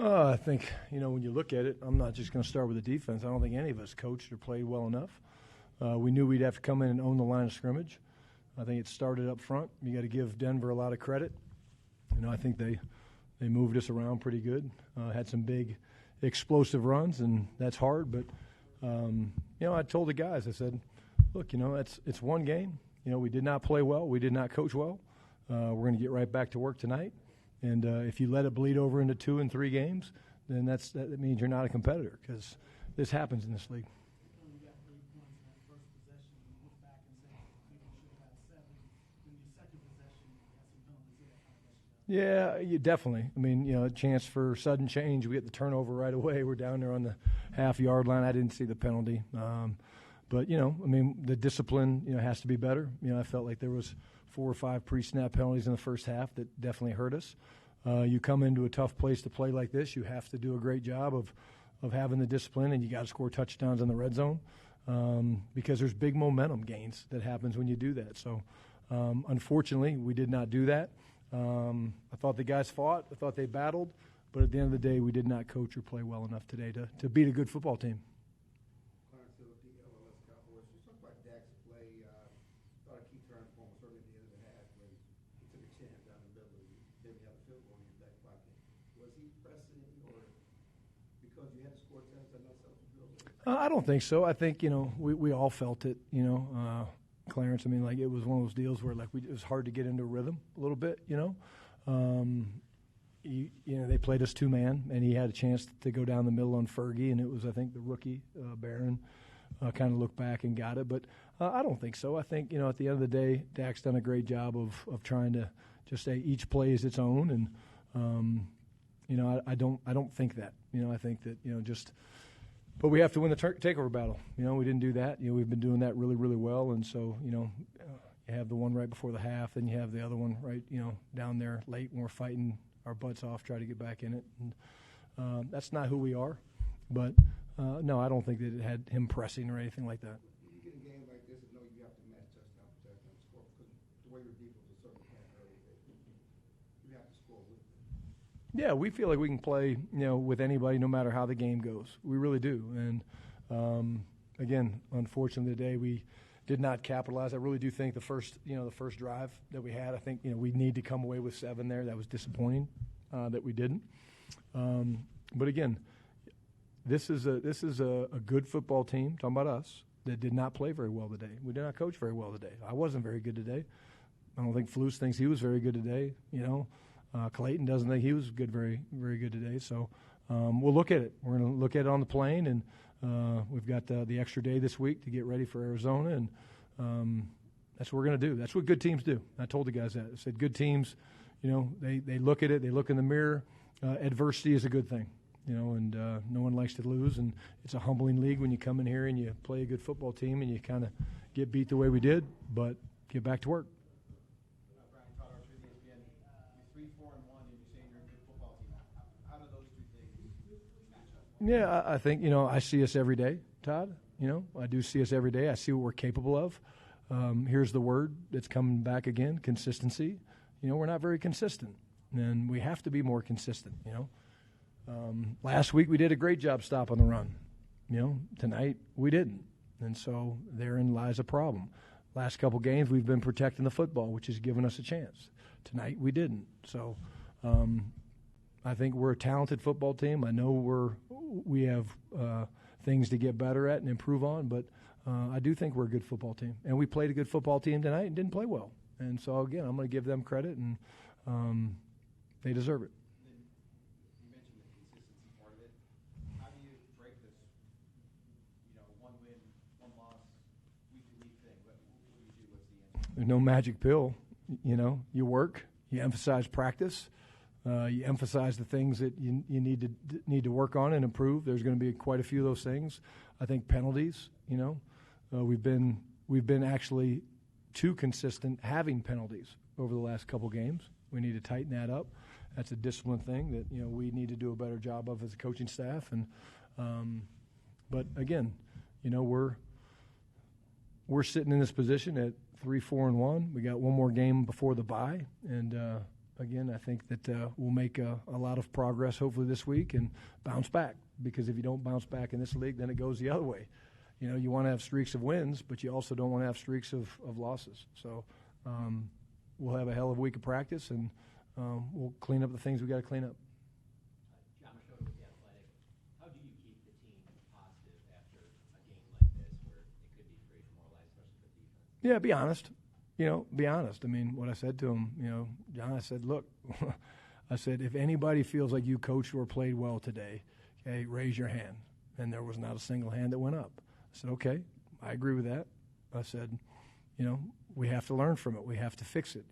I think, when you look at it, I'm not just going to start with the defense. I don't think any of us coached or played well enough. We knew we'd have to come in and own the line of scrimmage. I think it started up front. You got to give Denver a lot of credit. I think they moved us around pretty good, had some big explosive runs, and that's hard. But, I told the guys, I said, look, it's one game. We did not play well. We did not coach well. We're going to get right back to work tonight. And if you let it bleed over into 2 and 3 games, then that means you're not a competitor, because this happens in this league. Yeah, definitely. A chance for sudden change. We get the turnover right away. We're down there on the half-yard line. I didn't see the penalty. But, the discipline, has to be better. I felt like there was 4 or 5 pre-snap penalties in the first half that definitely hurt us. You come into a tough place to play like this, you have to do a great job of having the discipline, and you got to score touchdowns in the red zone because there's big momentum gains that happens when you do that. So, unfortunately, we did not do that. I thought the guys fought. I thought they battled. But at the end of the day, we did not coach or play well enough today to beat a good football team. Clarence Hill, the LLS Cowboys. You talked about Dak's play. Thought a key turning point was certainly at the end of the half when he took a chance down the middle. Then we had a field goal in your back pocket. Was he pressing, or because you had to score touchdowns, not self-fulfilled? I don't think so. I think, we all felt it, Clarence, it was one of those deals where, it was hard to get into a rhythm a little bit, They played us 2-man, and he had a chance to go down the middle on Fergie, and it was, I think, the rookie, Barron, kind of looked back and got it. But I don't think so. I think, at the end of the day, Dak's done a great job of trying to just say each play is its own, and, I don't think that. I think that, just – but we have to win the takeover battle. We didn't do that. We've been doing that really, really well. And so, you have the one right before the half, then you have the other one right, down there late when we're fighting our butts off, try to get back in it. And that's not who we are. But, no, I don't think that it had him pressing or anything like that. You get a game like this and know you have to match touchdown for touchdown score because the way your defense is certainly can't hurry it. You have to score with it. Yeah, we feel like we can play, with anybody, no matter how the game goes. We really do. And again, unfortunately, today we did not capitalize. I really do think the first drive that we had, I think, we need to come away with 7 there. That was disappointing that we didn't. But again, this is a good football team. Talking about us, that did not play very well today. We did not coach very well today. I wasn't very good today. I don't think Flus thinks he was very good today. Clayton doesn't think he was very, very good today. So we'll look at it. We're going to look at it on the plane, and we've got the extra day this week to get ready for Arizona, and that's what we're going to do. That's what good teams do. I told the guys that. I said good teams, they look at it, they look in the mirror. Adversity is a good thing, and no one likes to lose, and it's a humbling league when you come in here and you play a good football team and you kind of get beat the way we did, but get back to work. Yeah, I think, I see us every day, Todd. I do see us every day. I see what we're capable of. Here's the word that's coming back again, consistency. We're not very consistent, and we have to be more consistent, Last week we did a great job stopping the run. Tonight we didn't, and so therein lies a problem. Last couple games we've been protecting the football, which has given us a chance. Tonight we didn't. So I think we're a talented football team. I know we have things to get better at and improve on, but I do think we're a good football team. And we played a good football team tonight and didn't play well. And so, again, I'm going to give them credit, and they deserve it. You mentioned the consistency part of it. How do you break this, one win, one loss, week-to-week thing? What do you do? What's the answer? There's no magic pill. You work, you emphasize practice. You emphasize the things that you need to work on and improve. There's going to be quite a few of those things. I think penalties. We've been actually too consistent having penalties over the last couple games. We need to tighten that up. That's a discipline thing that we need to do a better job of as a coaching staff. And but again, we're sitting in this position at 3-4-1. We got one more game before the bye, and again, I think that we'll make a lot of progress hopefully this week and bounce back, because if you don't bounce back in this league, then it goes the other way. You want to have streaks of wins, but you also don't want to have streaks of losses. So we'll have a hell of a week of practice, and we'll clean up the things we got to clean up. John Machota with The Athletic. How do you keep the team positive after a game like this where it could be pretty demoralizing, especially for defense? Yeah, be honest. Be honest. I mean, what I said to him, John, I said, look, I said, if anybody feels like you coached or played well today, okay, raise your hand. And there was not a single hand that went up. I said, okay, I agree with that. I said, we have to learn from it. We have to fix it,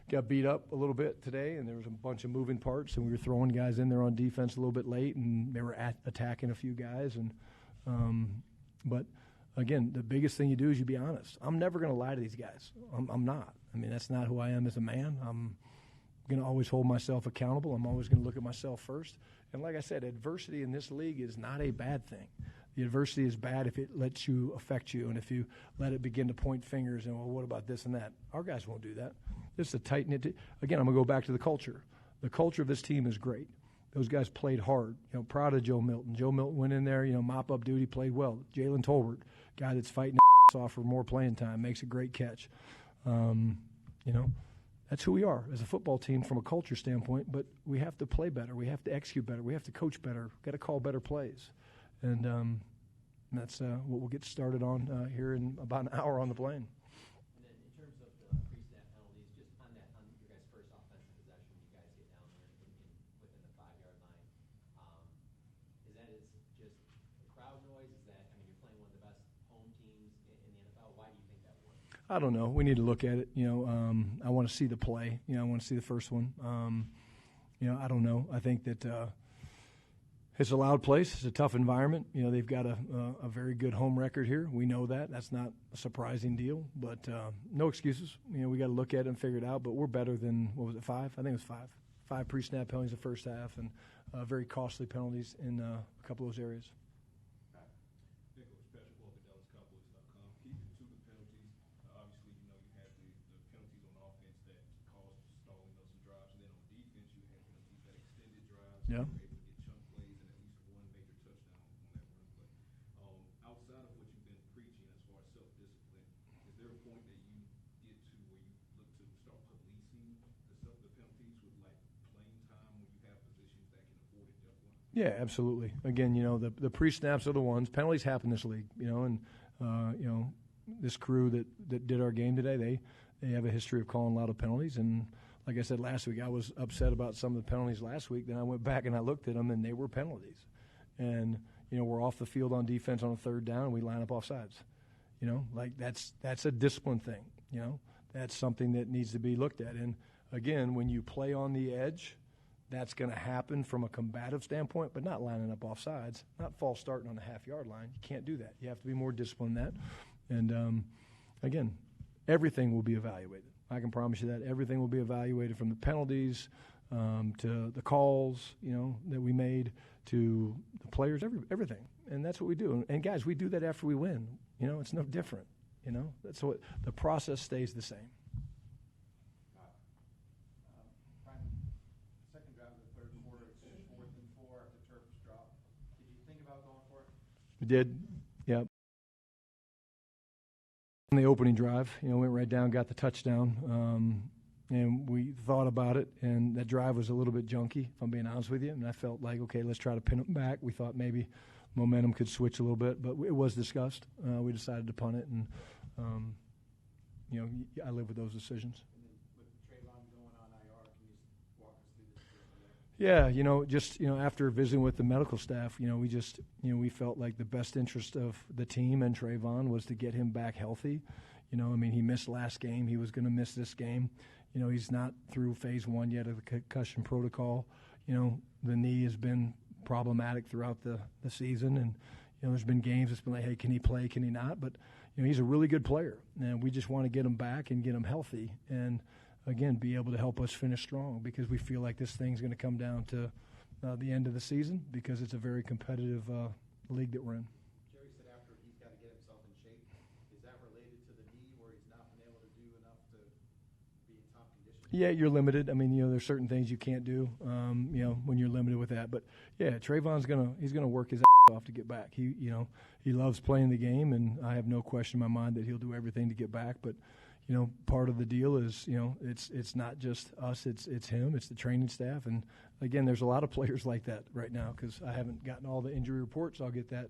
Got beat up a little bit today, and there was a bunch of moving parts, and we were throwing guys in there on defense a little bit late, and they were attacking a few guys. But, again, the biggest thing you do is you be honest. I'm never going to lie to these guys. I'm not. I mean, that's not who I am as a man. I'm going to always hold myself accountable. I'm always going to look at myself first. And like I said, adversity in this league is not a bad thing. The adversity is bad if it lets you affect you, and if you let it begin to point fingers and, well, what about this and that? Our guys won't do that. This is a tight-knit again, I'm going to go back to the culture. The culture of this team is great. Those guys played hard. Proud of Joe Milton. Joe Milton went in there, mop-up duty, played well. Jalen Tolbert, guy that's fighting his ass off for more playing time, makes a great catch. That's who we are as a football team from a culture standpoint, but we have to play better. We have to execute better. We have to coach better. Got to call better plays. And that's what we'll get started on here in about an hour on the plane. And then in terms of the pre-snap penalties, just on your guys' first offensive possession, you guys get down there within the 5-yard line. Is that just crowd noise? Is that, you're playing one of the best home teams in the NFL. Why do you think that works? I don't know. We need to look at it. I want to see the play. I want to see the first one. I don't know. I think that it's a loud place. It's a tough environment. They've got a very good home record here. We know that. That's not a surprising deal. But no excuses. We got to look at it and figure it out. But we're better than, 5? I think it was 5. 5 pre-snap penalties the first half, and very costly penalties in a couple of those areas. Yeah. Outside of what you've been preaching as far as self-discipline, is there a point that you get to where you look to start policing the penalties with playing time when you have positions that can afford it? Yeah, absolutely. Again, the pre-snaps are the ones. Penalties happen in this league, and this crew that did our game today, they have a history of calling a lot of penalties. And like I said last week, I was upset about some of the penalties last week. Then I went back and I looked at them, and they were penalties. And we're off the field on defense on a third down, and we line up offsides. That's a discipline thing. That's something that needs to be looked at. And again, when you play on the edge, that's going to happen from a combative standpoint, but not lining up offsides, not false starting on the half-yard line. You can't do that. You have to be more disciplined than that. And again, everything will be evaluated. I can promise you that everything will be evaluated, from the penalties to the calls, that we made, to the players, everything. And that's what we do. And guys, we do that after we win. It's no different. That's what the process stays the same. Brian, second drive of the third quarter, it's 4th and 4 after turf was dropped. Did you think about going for it? We did. Yeah. On the opening drive, went right down, got the touchdown, and we thought about it, and that drive was a little bit junky, if I'm being honest with you, and I felt like, okay, let's try to pin it back. We thought maybe momentum could switch a little bit, but it was discussed. We decided to punt it, and, I live with those decisions. And then with Trayvon going on IR, can you walk us through this? Yeah, just after visiting with the medical staff, we felt like the best interest of the team and Trayvon was to get him back healthy. He missed last game. He was going to miss this game. He's not through phase 1 yet of the concussion protocol. The knee has been problematic throughout the season, and there's been games that's been like, hey, can he play? Can he not? But he's a really good player, and we just want to get him back and get him healthy, and again, be able to help us finish strong, because we feel like this thing's going to come down to the end of the season, because it's a very competitive league that we're in. Jerry said after he's got to get himself in shape. Is that related to the knee, where he's not been able to do enough to be in top conditions? Yeah, you're limited. I mean, there's certain things you can't do, when you're limited with that. But yeah, Trayvon's he's gonna work his ass off to get back. He loves playing the game, and I have no question in my mind that he'll do everything to get back. But part of the deal is, it's not just us, it's him, it's the training staff. And again, there's a lot of players like that right now because I haven't gotten all the injury reports. I'll get that,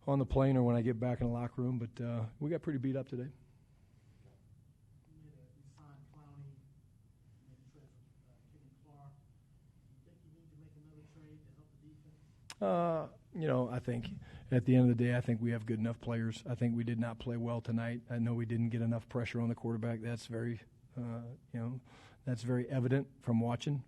on the plane or when I get back in the locker room. But we got pretty beat up today. You signed Clowney, you made a trade for Kenny Clark. Do you think you need to make another trade to help the defense? I think at the end of the day, I think we have good enough players. I think we did not play well tonight. I know we didn't get enough pressure on the quarterback. That's very, that's very evident from watching.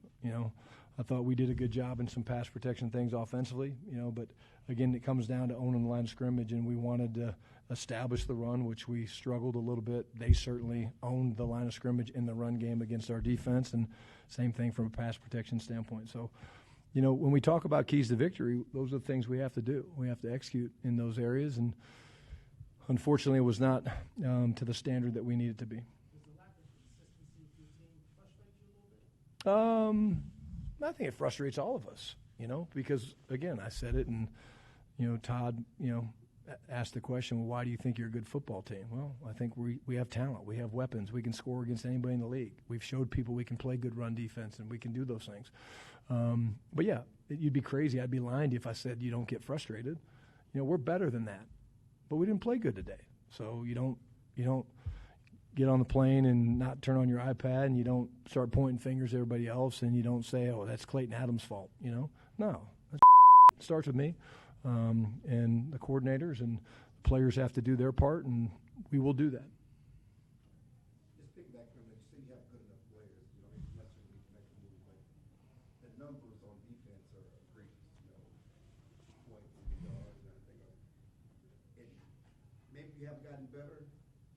I thought we did a good job in some pass protection things offensively, but again, it comes down to owning the line of scrimmage, and we wanted to establish the run, which we struggled a little bit. They certainly owned the line of scrimmage in the run game against our defense, and same thing from a pass protection standpoint. So, when we talk about keys to victory, those are the things we have to do. We have to execute in those areas, and unfortunately, it was not to the standard that we needed to be. Does the lack of consistency for your team frustrate you a little bit? I think it frustrates all of us, because, again, I said it, and, Todd, asked the question, well, why do you think you're a good football team? Well, I think we have talent. We have weapons. We can score against anybody in the league. We've showed people we can play good run defense, and we can do those things. But, yeah, you'd be crazy. I'd be lying to you if I said you don't get frustrated. We're better than that. But we didn't play good today. So you don't get on the plane and not turn on your iPad, and you don't start pointing fingers at everybody else, and you don't say, oh, that's Clayton Adams' fault. No. That starts with me and the coordinators, and the players have to do their part, and we will do that. Just piggyback from that, you say you have good enough players, necessarily need to make a move, but the numbers on defense are egregious, points and yards and everything else. And maybe you haven't gotten better.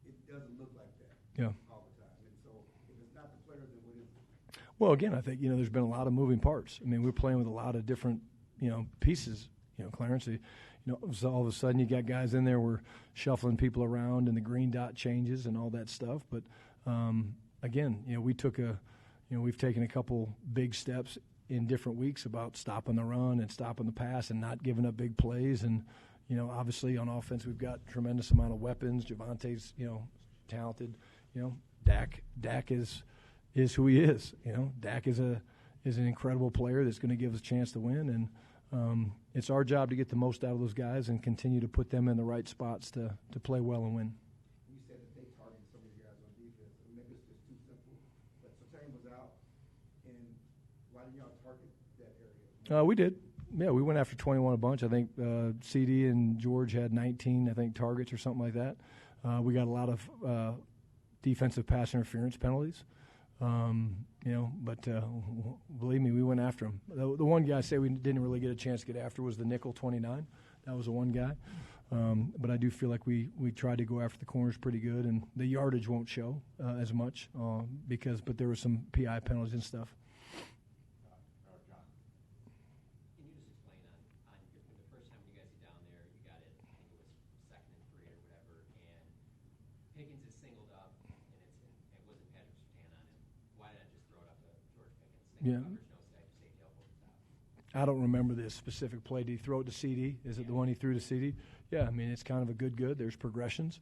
It doesn't look like that all the time. And so if it's not the players, then what is it? Well, again, I think, there's been a lot of moving parts. I mean, we're playing with a lot of different, pieces, Clarence. So all of a sudden you got guys in there, we're shuffling people around and the green dot changes and all that stuff. But, again, we've taken a couple big steps in different weeks about stopping the run and stopping the pass and not giving up big plays. And, obviously on offense we've got tremendous amount of weapons. Javante's, talented. Dak is who he is. Dak is an incredible player that's going to give us a chance to win, and it's our job to get the most out of those guys and continue to put them in the right spots to play well and win. You said that they targeted some of your guys on defense, and maybe it's just too simple. But Surtain was out, and why didn't y'all target that area? We did. Yeah, we went after 21 a bunch. I think CD and George had 19, targets or something like that. We got a lot of defensive pass interference penalties. But believe me, we went after him. The one guy I say we didn't really get a chance to get after was the nickel 29. That was the one guy. But I do feel like we tried to go after the corners pretty good, and the yardage won't show as much but there were some PI penalties and stuff. Can you just explain on the first time you guys get down there, you got it, I think it was 2nd and 3 or whatever, and Pickens is singled up, and it wasn't Patrick Surtain on him. Why not just throw it up to George Pickens? Yeah. Coverage, no safety over the top. I don't remember the specific play. Did he throw it to CD? Is it the one he threw to CD? Yeah, I mean, it's kind of a good. There's progressions.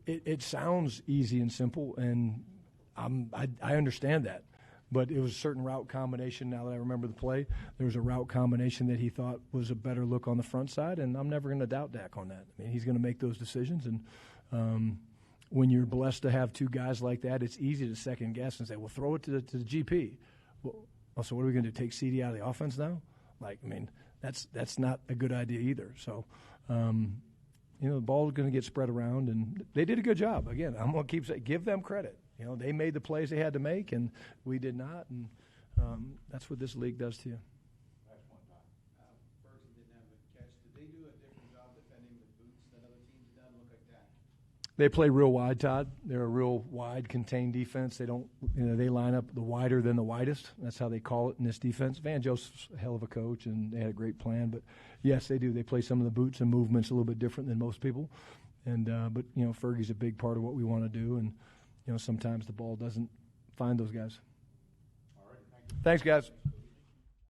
It sounds easy and simple, and I understand that. But it was a certain route combination. Now that I remember the play, there was a route combination that he thought was a better look on the front side, and I'm never going to doubt Dak on that. I mean, he's going to make those decisions, and when you're blessed to have two guys like that, it's easy to second guess and say, well, throw it to the GP. Well, so what are we going to do, take CD out of the offense now? That's not a good idea either. So, the ball is going to get spread around, and they did a good job. Again, I'm going to keep saying, give them credit. They made the plays they had to make, and we did not, and that's what this league does to you. Last one, Todd. Ferguson didn't have a catch. Did they do a different job defending with boots than other teams have done? Look like that. They play real wide, Todd. They're a real wide, contained defense. They don't, they line up the wider than the widest. That's how they call it in this defense. Van Joseph's a hell of a coach, and they had a great plan. But, yes, they do. They play some of the boots and movements a little bit different than most people. But Fergie's a big part of what we want to do, and sometimes the ball doesn't find those guys. All right, thank you. Thanks, guys.